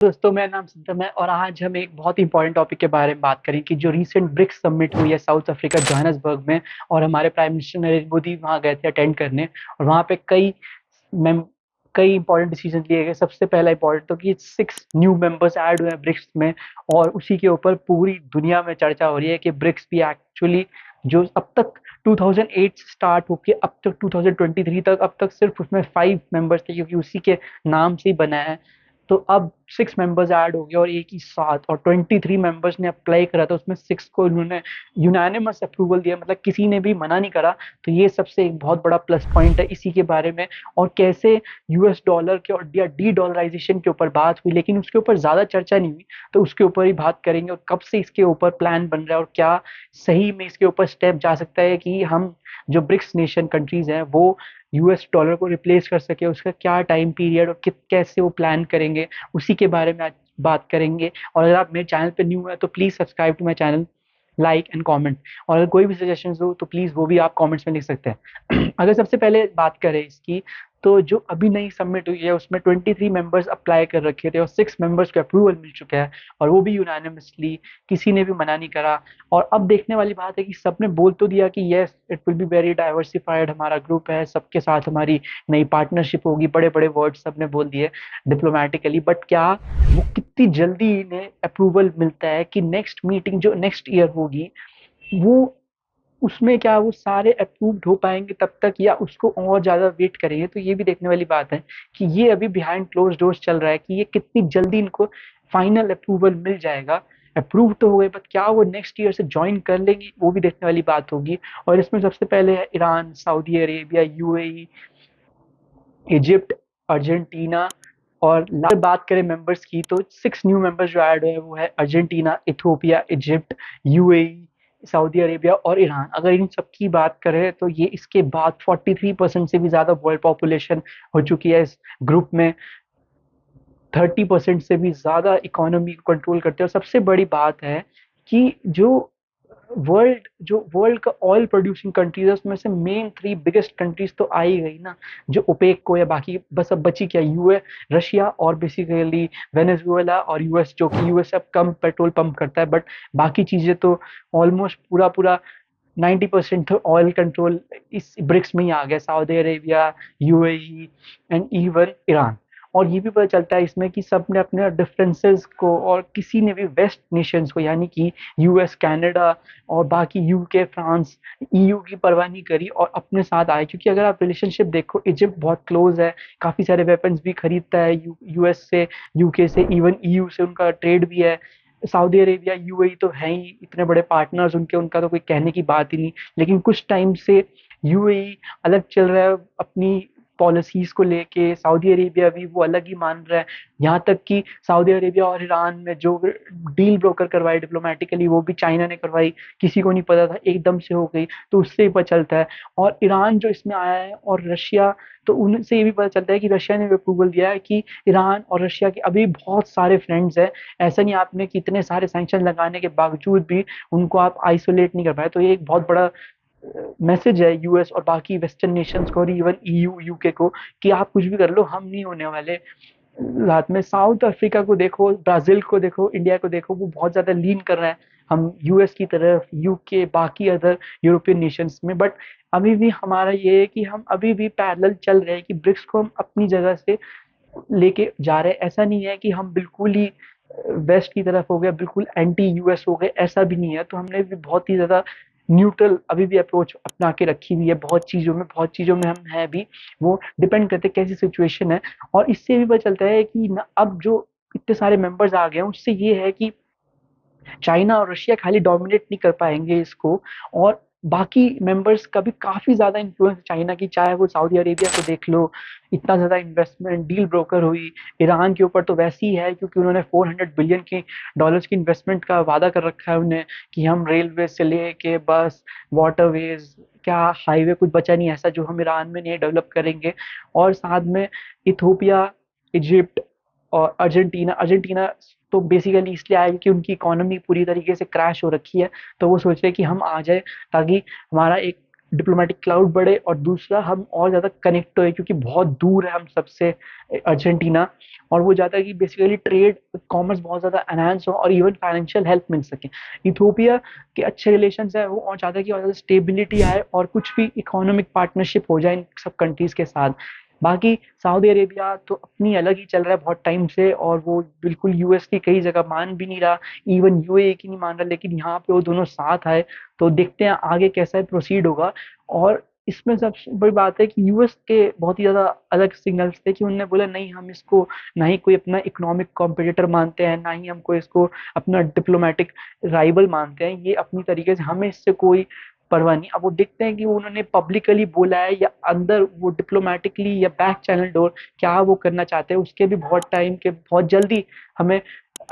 दोस्तों, मेरा नाम सिद्धम है और आज हम एक बहुत ही इंपॉर्टेंट टॉपिक के बारे में बात करें कि जो रीसेंट ब्रिक्स समिट हुई है साउथ अफ्रीका जोहान्सबर्ग में। और हमारे प्राइम मिनिस्टर नरेंद्र मोदी वहाँ गए थे अटेंड करने। और वहाँ पे मेम कई इंपॉर्टेंट डिसीजन लिए गए। सबसे पहला इंपॉर्टेंट तो कि 6 न्यू मेंबर्स ऐड हुए हैं ब्रिक्स में। और उसी के ऊपर पूरी दुनिया में चर्चा हो रही है कि ब्रिक्स भी एक्चुअली जो अब तक 2008 से स्टार्ट होके अब तक 2023 तक अब तक सिर्फ उसमें 5 मेंबर्स थे, क्योंकि उसी के नाम से ही बना है। तो अब 6 मेंबर्स ऐड हो गए और एक ही साथ, और 23 मेंबर्स ने अप्लाई करा था, उसमें 6 को उन्होंने यूनानिमस अप्रूवल दिया, मतलब किसी ने भी मना नहीं करा। तो ये सबसे एक बहुत बड़ा प्लस पॉइंट है इसी के बारे में। और कैसे यूएस डॉलर के और डी डॉलराइजेशन के ऊपर बात हुई, लेकिन उसके ऊपर ज्यादा चर्चा नहीं हुई। तो उसके ऊपर ही बात करेंगे और कब से इसके ऊपर प्लान बन रहा है और क्या सही में इसके ऊपर स्टेप जा सकता है कि हम जो ब्रिक्स नेशन कंट्रीज हैं वो यूएस डॉलर को रिप्लेस कर सके, उसका क्या टाइम पीरियड और कैसे वो प्लान करेंगे, उसी के बारे में आज बात करेंगे। और अगर आप मेरे चैनल पे न्यू है तो please subscribe to my channel, like and comment. और अगर कोई भी सजेशन हो तो प्लीज वो भी आप कमेंट्स में लिख सकते हैं। अगर सबसे पहले बात करें इसकी, तो जो अभी नई सबमिट हुई है उसमें 23 मेंबर्स अप्लाई कर रखे थे और 6 मेंबर्स को अप्रूवल मिल चुका है, और वो भी यूनानिमसली, किसी ने भी मना नहीं करा। और अब देखने वाली बात है कि सबने बोल तो दिया कि yes it will be very diversified, हमारा ग्रुप है, सबके साथ हमारी नई पार्टनरशिप होगी, बड़े बड़े वर्ड सबने बोल दिए डिप्लोमेटिकली। बट क्या वो कितनी जल्दी इन्हें अप्रूवल मिलता है कि नेक्स्ट मीटिंग जो नेक्स्ट ईयर होगी वो उसमें क्या वो सारे अप्रूव्ड हो पाएंगे तब तक, या उसको और ज्यादा वेट करेंगे। तो ये भी देखने वाली बात है कि ये अभी बिहाइंड क्लोज डोर्स चल रहा है कि ये कितनी जल्दी इनको फाइनल अप्रूवल मिल जाएगा। अप्रूव तो हो गए, बट क्या वो नेक्स्ट ईयर से ज्वाइन कर लेंगे, वो भी देखने वाली बात होगी। और इसमें सबसे पहले है Iran, Saudi Arabia, UAE, Egypt, Argentina. और बात करें मेंबर्स की तो 6 न्यू मेंबर्स जो ऐड हुए हैं वो है Argentina, Ethiopia, Egypt, UAE, Saudi Arabia और ईरान। अगर इन सब की बात करें तो ये इसके बाद 43% से भी ज्यादा वर्ल्ड पॉपुलेशन हो चुकी है इस ग्रुप में। 30% से भी ज्यादा इकोनॉमी को कंट्रोल करते हैं। और सबसे बड़ी बात है कि जो वर्ल्ड का ऑयल प्रोड्यूसिंग कंट्रीज है उसमें से मेन 3 बिगेस्ट कंट्रीज तो आ ही गई ना, जो ओपेक को, या बाकी बस अब बची क्या, यूएस, रशिया और बेसिकली वेनेजुएला और यूएस, जो कि यूएस अब कम पेट्रोल पंप करता है, बट बाकी चीजें तो ऑलमोस्ट पूरा पूरा 90% तो ऑयल कंट्रोल इस ब्रिक्स में ही आ गया, Saudi Arabia, UAE and even Iran. और ये भी पता चलता है इसमें कि सब ने अपने डिफरेंसेस को, और किसी ने भी वेस्ट नेशंस को यानी कि यूएस, कनाडा और बाकी यूके, फ्रांस, ईयू की परवाह नहीं करी और अपने साथ आए। क्योंकि अगर आप रिलेशनशिप देखो, इजिप्ट बहुत क्लोज है, काफी सारे वेपन्स भी खरीदता है यूएस से, यूके से, इवन ईयू से उनका ट्रेड भी है। सऊदी अरेबिया, यूएई तो है ही इतने बड़े पार्टनर्स उनके, उनका तो कोई कहने की बात ही नहीं। लेकिन कुछ टाइम से यूएई अलग चल रहा है अपनी पॉलिसीज को लेके, सऊदी अरेबिया भी वो अलग ही मान रहा है। यहाँ तक कि सऊदी अरेबिया और ईरान में जो डील ब्रोकर करवाई डिप्लोमेटिकली, वो भी चाइना ने करवाई, किसी को नहीं पता था, एकदम से हो गई, तो उससे ही पता चलता है। और ईरान जो इसमें आया है और रशिया, तो उनसे ये भी पता चलता है कि रशिया ने भी अप्रूवल दिया है कि ईरान और रशिया के अभी बहुत सारे फ्रेंड्स हैं। ऐसा नहीं आपने कि इतने सारे सैंक्शन लगाने के बावजूद भी उनको आप आइसोलेट नहीं कर पाए। तो ये एक बहुत बड़ा मैसेज है यूएस और बाकी वेस्टर्न नेशंस को और इवन ईयू, यूके को, कि आप कुछ भी कर लो, हम नहीं होने वाले। रात में साउथ अफ्रीका को देखो, ब्राजील को देखो, इंडिया को देखो, वो बहुत ज्यादा लीन कर रहा है हम यूएस की तरफ, यूके, बाकी अदर यूरोपियन नेशंस में। बट अभी भी हमारा ये है कि हम अभी भी पैरेलल चल रहे हैं कि ब्रिक्स को हम अपनी जगह से लेके जा रहे हैं। ऐसा नहीं है कि हम बिल्कुल ही वेस्ट की तरफ हो गया, बिल्कुल एंटी यूएस हो गए, ऐसा भी नहीं है। तो हमने भी बहुत ही ज्यादा न्यूट्रल अभी भी अप्रोच अपना के रखी हुई है बहुत चीजों में हम हैं भी। वो डिपेंड करते हैं कैसी सिचुएशन है। और इससे भी पता चलता है कि न, अब जो इतने सारे मेंबर्स आ गए हैं उससे ये है कि चाइना और रशिया खाली डोमिनेट नहीं कर पाएंगे इसको, और बाकी मेंबर्स का भी काफी ज्यादा इन्फ्लुएंस चाइना की, चाहे वो सऊदी अरेबिया को देख लो, इतना ज्यादा इन्वेस्टमेंट डील ब्रोकर हुई। ईरान के ऊपर तो वैसे ही है क्योंकि उन्होंने 400 बिलियन के डॉलर्स की इन्वेस्टमेंट का वादा कर रखा है उन्हें, कि हम रेलवे से लेके बस, वाटरवेज, क्या हाईवे कुछ बचा नहीं ऐसा जो हम ईरान में नहीं डेवलप करेंगे। और साथ में इथोपिया, इजिप्ट और अर्जेंटीना। अर्जेंटीना तो बेसिकली इसलिए आए कि उनकी इकोनॉमी पूरी तरीके से क्रैश हो रखी है, तो वो सोच रहे कि हम आ जाए ताकि हमारा एक डिप्लोमेटिक क्लाउड बढ़े, और दूसरा हम और ज़्यादा कनेक्ट होए क्योंकि बहुत दूर है हम सबसे अर्जेंटीना। और वो चाहता है कि बेसिकली ट्रेड कॉमर्स बहुत ज़्यादा एनहांस हो और इवन फाइनेंशियल हेल्प मिल सके। इथोपिया के अच्छे रिलेशन है, वो और चाहता है कि और ज़्यादा स्टेबिलिटी आए और कुछ भी इकोनॉमिक पार्टनरशिप हो जाए इन सब कंट्रीज के साथ। बाकी सऊदी अरेबिया तो अपनी अलग ही चल रहा है बहुत टाइम से, और वो बिल्कुल यूएस की कई जगह मान भी नहीं रहा, इवन यूएई की नहीं मान रहा, लेकिन यहाँ पे वो दोनों साथ आए। तो देखते हैं आगे कैसा प्रोसीड होगा। और इसमें सबसे बड़ी बात है कि यूएस के बहुत ही ज्यादा अलग सिग्नल्स थे कि उन्होंने बोला नहीं, हम इसको ना ही कोई अपना इकोनॉमिक कॉम्पिटिटर मानते हैं, ना ही हमको इसको अपना डिप्लोमेटिक राइवल मानते हैं, ये अपनी तरीके से हमें इससे कोई परवाह नहीं। अब वो देखते हैं कि वो उन्होंने पब्लिकली बोला है या अंदर वो डिप्लोमेटिकली या बैक चैनल डोर क्या वो करना चाहते हैं, उसके भी बहुत टाइम के बहुत जल्दी हमें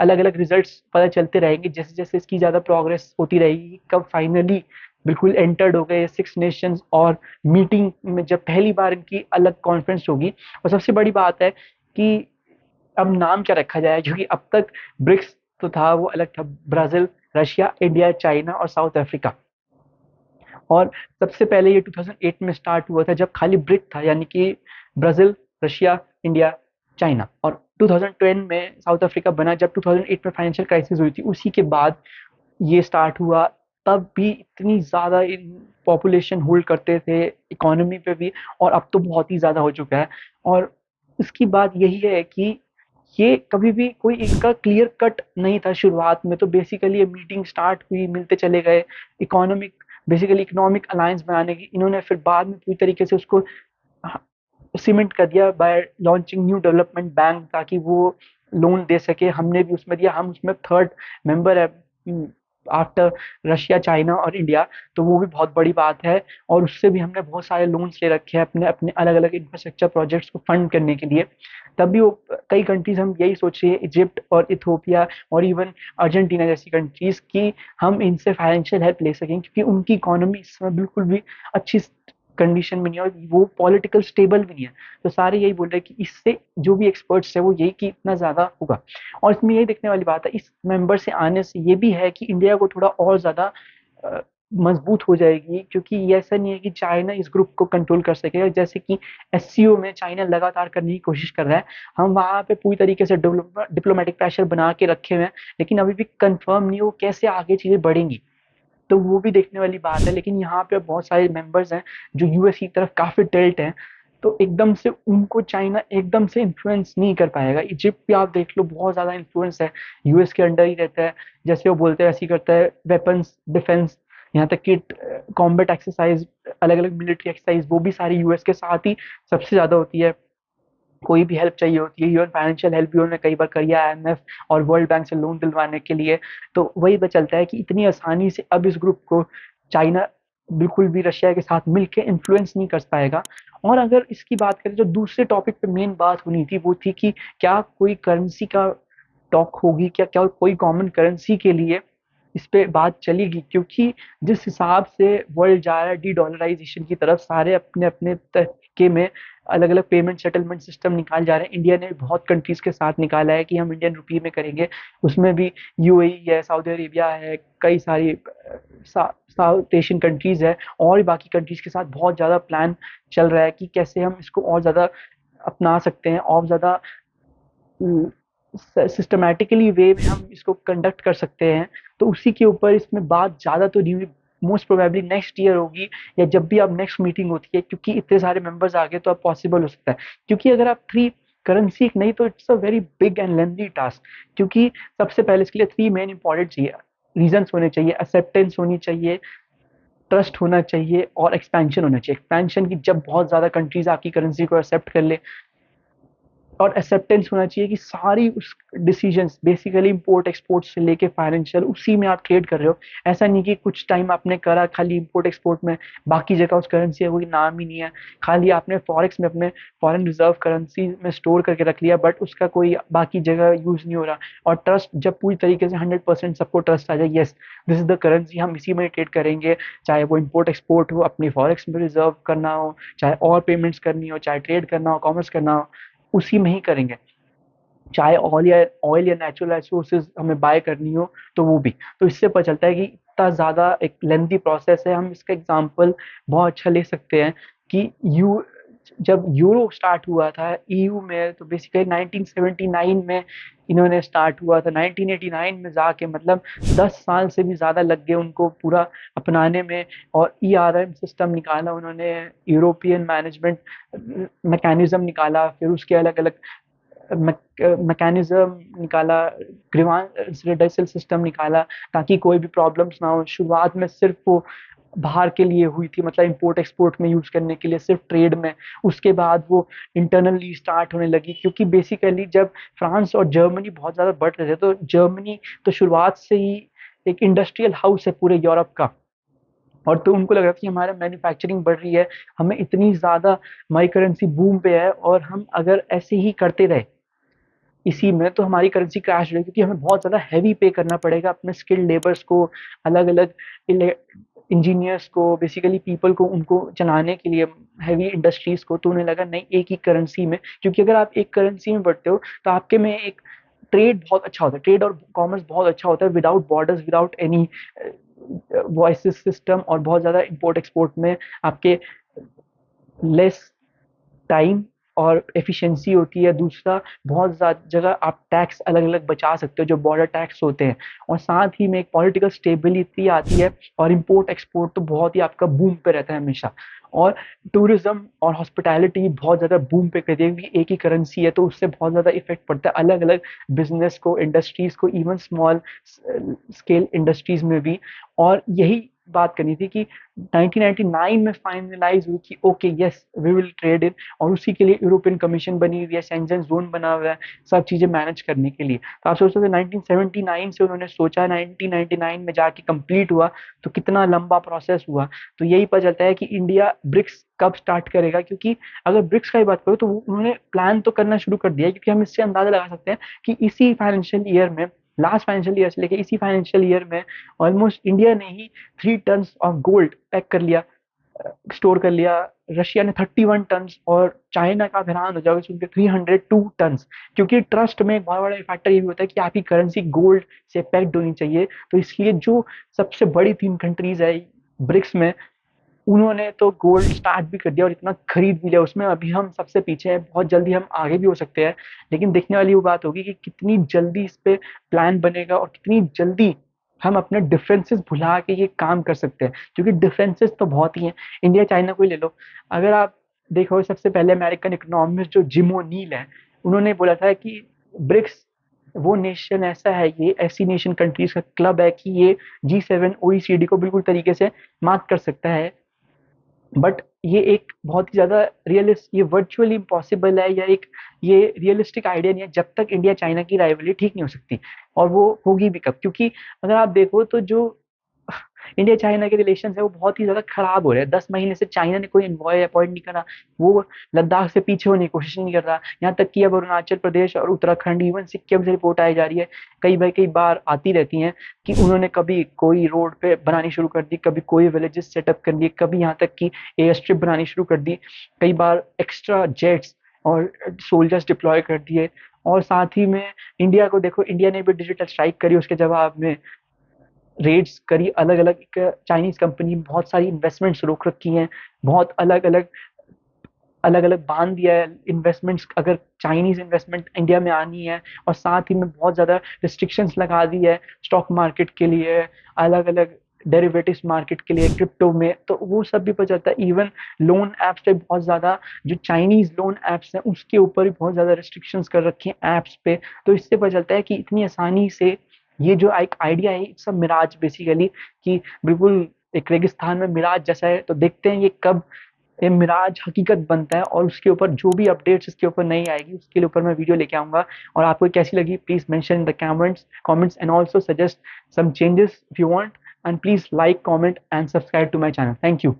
अलग अलग रिजल्ट्स पता चलते रहेंगे जैसे जैसे इसकी ज्यादा प्रोग्रेस होती रहेगी। कब फाइनली बिल्कुल एंटर्ड हो गए सिक्स नेशंस, और मीटिंग में जब पहली बार इनकी अलग कॉन्फ्रेंस होगी। और सबसे बड़ी बात है कि अब नाम क्या रखा जाए, क्योंकि अब तक ब्रिक्स तो था वो अलग था, ब्राजील, रशिया, इंडिया, चाइना और साउथ अफ्रीका। और सबसे पहले ये 2008 में स्टार्ट हुआ था जब खाली ब्रिक था, यानी कि ब्राजील, रशिया, इंडिया, चाइना। और 2010 में साउथ अफ्रीका बना जब 2008 में फाइनेंशियल क्राइसिस हुई थी, उसी के बाद ये स्टार्ट हुआ। तब भी इतनी ज़्यादा इन पॉपुलेशन होल्ड करते थे इकोनॉमी पे भी, और अब तो बहुत ही ज़्यादा हो चुका है। और इसकी बात यही है कि ये कभी भी कोई इनका क्लियर कट नहीं था। शुरुआत में तो बेसिकली ये मीटिंग स्टार्ट हुई, मिलते चले गए, इकोनॉमिक बेसिकली इकोनॉमिक अलायंस बनाने की इन्होंने फिर बाद में पूरी तरीके से उसको सीमेंट कर दिया bye launching new development bank, ताकि वो लोन दे सके। हमने भी उसमें दिया, हम उसमें थर्ड मेंबर है आफ्टर रशिया, चाइना और इंडिया, तो वो भी बहुत बड़ी बात है। और उससे भी हमने बहुत सारे लोन्स ले रखे हैं अपने अपने अलग अलग इंफ्रास्ट्रक्चर प्रोजेक्ट्स को फंड करने के लिए। तब भी वो कई कंट्रीज हम यही सोच रहे हैं, इजिप्ट और इथोपिया और इवन अर्जेंटीना जैसी कंट्रीज की, हम इनसे फाइनेंशियल हेल्प ले सकें, क्योंकि उनकी इकोनॉमी इस समय बिल्कुल भी अच्छी कंडीशन में नहीं है और वो पॉलिटिकल स्टेबल भी नहीं है। तो सारे यही बोल रहे हैं कि इससे जो भी एक्सपर्ट्स है वो यही कि इतना ज्यादा होगा। और इसमें यही देखने वाली बात है इस मेंबर से आने से, ये भी है कि इंडिया को थोड़ा और ज्यादा मजबूत हो जाएगी, क्योंकि ये ऐसा नहीं है कि चाइना इस ग्रुप को कंट्रोल कर सकेगा। जैसे कि एससीओ में चाइना लगातार करने की कोशिश कर रहा है, हम वहां पे पूरी तरीके से डिप्लोमेटिक प्रेशर बना के रखे हुए हैं, लेकिन अभी भी कंफर्म नहीं हो कैसे आगे चीजें बढ़ेंगी। तो वो भी देखने वाली बात है। लेकिन यहाँ पे बहुत सारे मेंबर्स हैं जो यूएस की तरफ काफी टिल्ट हैं, तो एकदम से उनको चाइना एकदम से इन्फ्लुएंस नहीं कर पाएगा। इजिप्ट भी आप देख लो, बहुत ज्यादा इन्फ्लुएंस है, यूएस के अंडर ही रहता है, जैसे वो बोलते हैं ऐसे ही करता है। वेपन्स डिफेंस, यहाँ तक कि कॉम्बैट एक्सरसाइज, अलग अलग मिलिट्री एक्सरसाइज, वो भी सारी यूएस के साथ ही सबसे ज्यादा होती है। कोई भी हेल्प चाहिए होती है, इवन फाइनेंशियल हेल्प भी उन्होंने कई बार करी है आईएमएफ और वर्ल्ड बैंक से लोन दिलवाने के लिए। तो वही पता चलता है कि इतनी आसानी से अब इस ग्रुप को चाइना बिल्कुल भी रशिया के साथ मिलकर इन्फ्लुएंस नहीं कर पाएगा। और अगर इसकी बात करें, जो दूसरे टॉपिक पे मेन बात होनी थी वो थी कि क्या कोई करेंसी का टॉक होगी, क्या क्या कोई कॉमन करेंसी के लिए इस पे बात चलेगी, क्योंकि जिस हिसाब से वर्ल्ड जा रहा है डी डॉलराइजेशन की तरफ, सारे अपने अपने तरीके में अलग अलग पेमेंट सेटलमेंट सिस्टम निकाल जा रहे हैं। इंडिया ने भी बहुत कंट्रीज के साथ निकाला है कि हम इंडियन रुपये में करेंगे, उसमें भी यूएई है, सऊदी अरेबिया है, कई सारी साउथ एशियन कंट्रीज है, और बाकी कंट्रीज के साथ बहुत ज़्यादा प्लान चल रहा है कि कैसे हम इसको और ज़्यादा अपना सकते हैं और ज़्यादा सिस्टमैटिकली वे में हम इसको कंडक्ट कर सकते हैं। तो उसी के ऊपर इसमें बात ज़्यादा तो नहीं हुई, मोस्ट प्रोबेबली नेक्स्ट ईयर होगी, या जब भी अब नेक्स्ट मीटिंग होती है, क्योंकि इतने सारे मेंबर्स आ गए तो अब पॉसिबल हो सकता है। क्योंकि अगर आप थ्री करेंसी एक नहीं, तो it's a very big and lengthy task, क्योंकि सबसे पहले इसके लिए थ्री मेन इंपॉर्टेंट चाहिए रीजंस होने चाहिए, एक्सेप्टेंस होनी चाहिए, ट्रस्ट होना चाहिए और एक्सपेंशन होना चाहिए। एक्सपेंशन की जब बहुत ज्यादा कंट्रीज आपकी करेंसी को एक्सेप्ट कर ले, और एक्सेप्टेंस होना चाहिए कि सारी उस डिसीजंस बेसिकली इंपोर्ट एक्सपोर्ट से लेके फाइनेंशियल उसी में आप ट्रेड कर रहे हो। ऐसा नहीं कि कुछ टाइम आपने करा खाली इंपोर्ट एक्सपोर्ट में, बाकी जगह उस करेंसी का कोई नाम ही नहीं है, खाली आपने फॉरेक्स में अपने फॉरेन रिजर्व करेंसी में स्टोर करके रख लिया, बट उसका कोई बाकी जगह यूज नहीं हो रहा। और ट्रस्ट जब पूरी तरीके से 100% सबको ट्रस्ट आ जाए, yes this is the currency, हम इसी में ट्रेड करेंगे, चाहे वो इंपोर्ट एक्सपोर्ट हो, अपनी फॉरेक्स में रिजर्व करना हो, चाहे और पेमेंट्स करनी हो, चाहे ट्रेड करना हो, कॉमर्स करना हो, उसी में ही करेंगे। चाहे ऑयल या नेचुरल रिसोर्सेज हमें बाय करनी हो, तो वो भी। तो इससे पता चलता है कि कितना ज़्यादा एक लेंथी प्रोसेस है। हम इसका एग्जांपल बहुत अच्छा ले सकते हैं कि यू जब यूरो स्टार्ट हुआ था ईयू में, तो बेसिकली 1979 में इन्होंने स्टार्ट हुआ था। 1989 में जाके मतलब 10 साल से भी ज़्यादा लग गए उनको पूरा अपनाने में। और ईआरएम सिस्टम निकाला उन्होंने, यूरोपियन मैनेजमेंट मैकेनिज्म निकाला, फिर उसके अलग अलग मैकेनिज्म निकाला, ग्रीवांस रिडर्सल सिस्टम निकाला, ताकि कोई भी प्रॉब्लम्स ना हो। शुरुआत में सिर्फ वो बाहर के लिए हुई थी, मतलब इंपोर्ट एक्सपोर्ट में यूज करने के लिए, सिर्फ ट्रेड में। उसके बाद वो इंटरनली स्टार्ट होने लगी, क्योंकि बेसिकली जब फ्रांस और जर्मनी बहुत ज़्यादा बढ़ रहे थे, तो जर्मनी तो शुरुआत से ही एक इंडस्ट्रियल हाउस है पूरे यूरोप का। और तो उनको लग रहा था कि हमारा मैन्युफैक्चरिंग बढ़ रही है, हमें इतनी ज़्यादा, हमारी करेंसी बूम पे है, और हम अगर ऐसे ही करते रहे इसी में, तो हमारी करेंसी क्रैश हो जाएगी, क्योंकि हमें बहुत ज़्यादा हैवी पे करना पड़ेगा अपने स्किल्ड लेबर्स को, अलग अलग इंजीनियर्स को, बेसिकली पीपल को, उनको चलाने के लिए हैवी इंडस्ट्रीज को। तो उन्हें लगा नहीं, एक ही करेंसी में, क्योंकि अगर आप एक करेंसी में बढ़ते हो तो आपके में एक ट्रेड बहुत अच्छा होता है, ट्रेड और कॉमर्स बहुत अच्छा होता है, without borders, without any voice system, और बहुत ज़्यादा इंपोर्ट एक्सपोर्ट में आपके लेस टाइम और एफिशिएंसी होती है। दूसरा, बहुत ज़्यादा जगह आप टैक्स अलग अलग बचा सकते हो, जो बॉर्डर टैक्स होते हैं। और साथ ही में एक पॉलिटिकल स्टेबिलिटी आती है, और इंपोर्ट एक्सपोर्ट तो बहुत ही आपका बूम पे रहता है हमेशा। और टूरिज्म और हॉस्पिटैलिटी बहुत ज़्यादा बूम पे करती है, क्योंकि एक ही करेंसी है, तो उससे बहुत ज़्यादा इफेक्ट पड़ता है अलग अलग बिजनेस को, इंडस्ट्रीज को, इवन स्मॉल स्केल इंडस्ट्रीज में भी। और यही बात करनी थी कि 1999 में फाइनलाइज हुई कि okay yes we will trade in, और उसी के लिए यूरोपियन कमीशन बनी हुई है, शेंजन जोन बना हुआ है, सब चीजें मैनेज करने के लिए। तो आप सोच सकते 1979 से उन्होंने सोचा, 1999 में जाके कंप्लीट हुआ, तो कितना लंबा प्रोसेस हुआ। तो यही पता चलता है कि इंडिया ब्रिक्स कब स्टार्ट करेगा, क्योंकि अगर ब्रिक्स का ही बात करो तो उन्होंने प्लान तो करना शुरू कर दिया है, क्योंकि हम इससे अंदाजा लगा सकते हैं कि इसी फाइनेंशियल ईयर में, लास्ट फाइनेंशियल ईयर से लेके इसी फाइनेंशियल ईयर में, ऑलमोस्ट इंडिया ने ही 3 टन ऑफ गोल्ड पैक कर लिया, स्टोर कर लिया। रशिया ने 31 टन, और चाइना का आप हैरान हो जाओगे सुन के 302 टन। क्योंकि ट्रस्ट में एक बहुत बड़ा फैक्टर ये भी होता है कि आपकी करेंसी गोल्ड से पैक्ड होनी चाहिए। तो इसलिए जो सबसे बड़ी 3 कंट्रीज है ब्रिक्स में, उन्होंने तो गोल्ड स्टार्ट भी कर दिया और इतना खरीद भी लिया उसमें। अभी हम सबसे पीछे हैं, बहुत जल्दी हम आगे भी हो सकते हैं। लेकिन देखने वाली वो बात होगी कि कितनी जल्दी इस पे प्लान बनेगा, और कितनी जल्दी हम अपने डिफरेंसेस भुला के ये काम कर सकते हैं, क्योंकि डिफरेंसेस तो बहुत ही हैं। इंडिया चाइना को ही ले लो, अगर आप देखो, सबसे पहले अमेरिकन इकोनॉमिस्ट जो जिम ओनील है, उन्होंने बोला था कि ब्रिक्स वो नेशन ऐसा है, ये ऐसी नेशन कंट्रीज का क्लब है कि ये G7 OECD को बिल्कुल तरीके से मात कर सकता है। बट ये एक बहुत ही ज्यादा रियलिस्ट, ये वर्चुअली इम्पॉसिबल है, या एक ये रियलिस्टिक आइडिया नहीं है जब तक इंडिया चाइना की राइवलरी ठीक नहीं हो सकती। और वो होगी भी कब, क्योंकि अगर आप देखो तो जो इंडिया चाइना के रिलेशन है वो बहुत ही ज्यादा खराब हो रहे हैं। 10 महीने से चाइना ने कोई एनवॉय अपॉइंट नहीं करा, वो लद्दाख से पीछे होने की कोशिश नहीं कर रहा। यहाँ तक कि अब अरुणाचल प्रदेश और उत्तराखंड, इवन सिक्किम से रिपोर्ट आई जा रही है, कई बार आती रहती हैं, कि उन्होंने कभी कोई रोड पे बनानी शुरू कर दी, कभी कोई विलेजेस सेटअप कर दिए, कभी यहाँ तक कि एयर स्ट्रिप बनानी शुरू कर दी, कई बार एक्स्ट्रा जेट्स और सोल्जर्स डिप्लॉय कर दिए। और साथ ही में इंडिया को देखो, इंडिया ने भी डिजिटल स्ट्राइक करी, उसके जवाब में रेड्स करी, अलग अलग चाइनीज कंपनी बहुत सारी इन्वेस्टमेंट्स रोक रखी हैं, बहुत अलग अलग बांध दिया है इन्वेस्टमेंट्स, अगर चाइनीज इन्वेस्टमेंट इंडिया में आनी है। और साथ ही में बहुत ज्यादा रिस्ट्रिक्शंस लगा दी है स्टॉक मार्केट के लिए, अलग अलग डेरिवेटिव्स मार्केट के लिए, क्रिप्टो में, तो वो सब भी पता चलता है। इवन लोन एप्स पे बहुत ज्यादा, जो चाइनीज लोन एप्स हैं उसके ऊपर भी बहुत ज्यादा रिस्ट्रिक्शंस कर रखी हैं एप्स पे। तो इससे पता चलता है कि इतनी आसानी से ये जो एक आइडिया है, इट्स अ मिराज बेसिकली, कि बिल्कुल एक रेगिस्तान में मिराज जैसा है। तो देखते हैं ये कब ये मिराज हकीकत बनता है, और उसके ऊपर जो भी अपडेट्स इसके ऊपर नई आएगी उसके ऊपर मैं वीडियो लेके आऊंगा। और आपको कैसी लगी please mention in the comments and also suggest some changes if you want, and please like, comment and subscribe to my channel. Thank you.